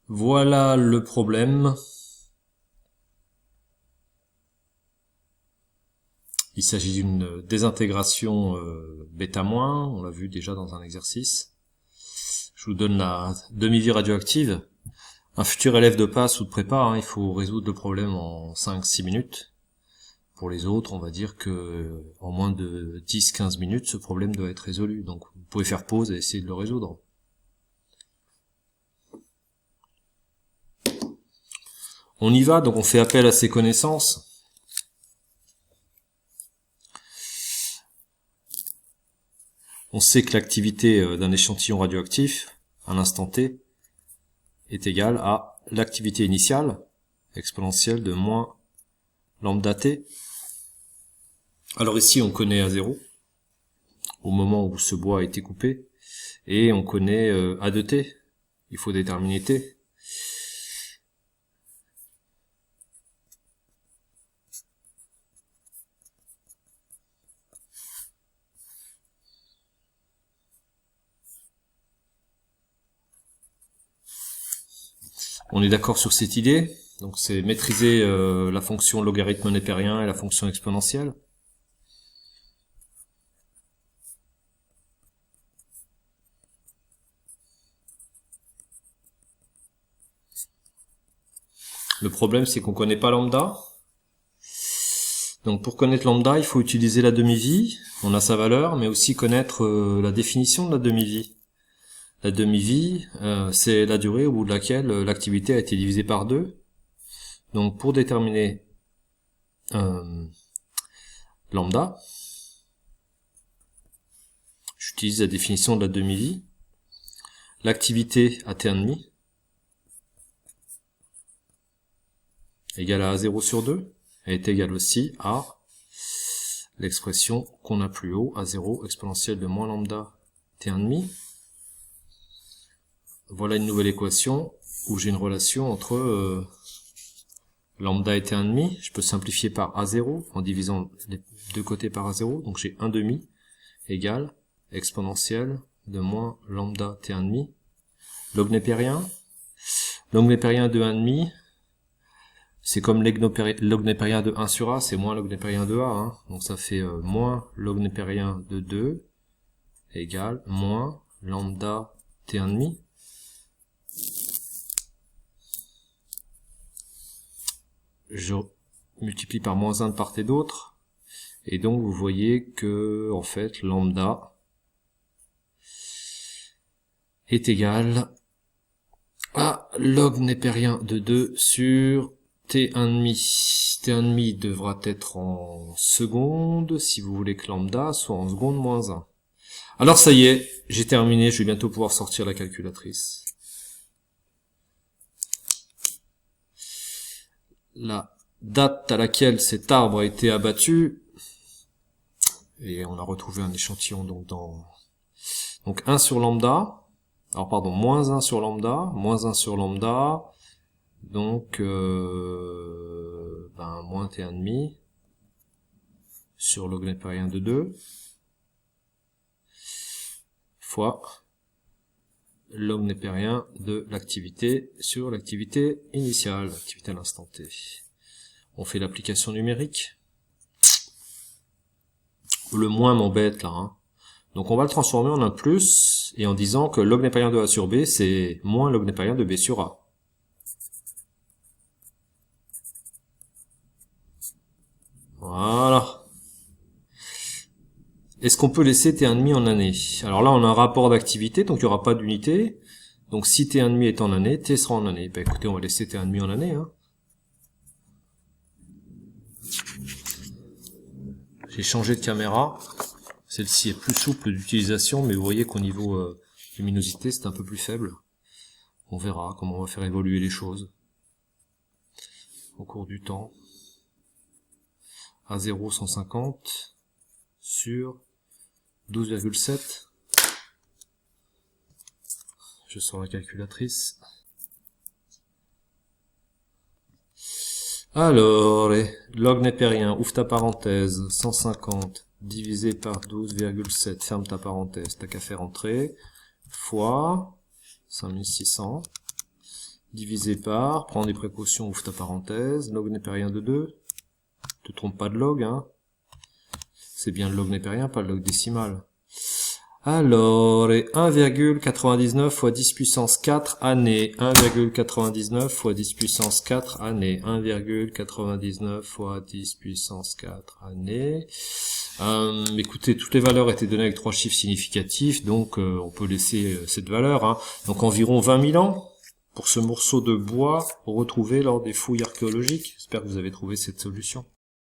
Voilà le problème. Il s'agit d'une désintégration bêta-, on l'a vu déjà dans un exercice. Je vous donne la demi-vie radioactive. Un futur élève de passe ou de prépa, il faut résoudre le problème en 5-6 minutes. Pour les autres, on va dire que en moins de 10-15 minutes, ce problème doit être résolu. Donc vous pouvez faire pause et essayer de le résoudre. On y va, donc on fait appel à ses connaissances. On sait que l'activité d'un échantillon radioactif, à l'instant T, est égale à l'activité initiale, exponentielle de moins lambda T. Alors ici, on connaît A0, au moment où ce bois a été coupé, et on connaît A de T. Il faut déterminer T. On est d'accord sur cette idée. Donc c'est maîtriser la fonction logarithme népérien et la fonction exponentielle. Le problème, c'est qu'on connaît pas lambda. Donc pour connaître lambda, il faut utiliser la demi-vie. On a sa valeur, mais aussi connaître la définition de la demi-vie. La demi-vie, c'est la durée au bout de laquelle l'activité a été divisée par 2. Donc pour déterminer lambda, j'utilise la définition de la demi-vie. L'activité à t1,5 égale à A0 sur 2 est égale aussi à l'expression qu'on a plus haut, A0 exponentielle de moins lambda t1,5. Voilà une nouvelle équation où j'ai une relation entre lambda et t1,5. Je peux simplifier par A0 en divisant les deux côtés par A0. Donc j'ai 1,5 égale exponentielle de moins lambda t1,5. Log népérien. Log népérien de 1,5. C'est comme log népérien de 1 sur A, c'est moins log népérien de A. Donc ça fait moins log népérien de 2 égale moins lambda t1,5. Je multiplie par moins 1 de part et d'autre. Et donc vous voyez que en fait lambda est égal à log népérien de 2 sur t1,5. t1,5 devra être en secondes si vous voulez que lambda soit en seconde moins 1. Alors ça y est, j'ai terminé, je vais bientôt pouvoir sortir la calculatrice. La date à laquelle cet arbre a été abattu, et on a retrouvé un échantillon donc 1 sur lambda, alors pardon, moins 1 sur lambda, donc moins t1,5 sur log népérien de 2 fois log népérien de l'activité sur l'activité initiale, l'activité à l'instant T. On fait l'application numérique. Le moins m'embête là. Donc on va le transformer en un plus, et en disant que log népérien de A sur B, c'est moins log népérien de B sur A. Voilà. Est-ce qu'on peut laisser t1,5 en année? Alors là, on a un rapport d'activité, donc il n'y aura pas d'unité. Donc si t1,5 est en année, t sera en année. Écoutez, on va laisser t1,5 en année. J'ai changé de caméra. Celle-ci est plus souple d'utilisation, mais vous voyez qu'au niveau luminosité, c'est un peu plus faible. On verra comment on va faire évoluer les choses au cours du temps. A0 150 sur 12,7. Je sors la calculatrice. Alors, log népérien, ouvre ta parenthèse, 150 divisé par 12,7, ferme ta parenthèse, t'as qu'à faire entrer, fois 5600, divisé par, prends des précautions, ouvre ta parenthèse, log népérien de 2, te trompe pas de log, hein. C'est bien le log népérien, pas le log décimal. Alors, et 1,99 fois 10 puissance 4 années, 1,99 fois 10 puissance 4 années, 1,99 fois 10 puissance 4 années. Écoutez, toutes les valeurs étaient données avec 3 chiffres significatifs, donc on peut laisser cette valeur, hein. Donc environ 20 000 ans pour ce morceau de bois retrouvé lors des fouilles archéologiques. J'espère que vous avez trouvé cette solution.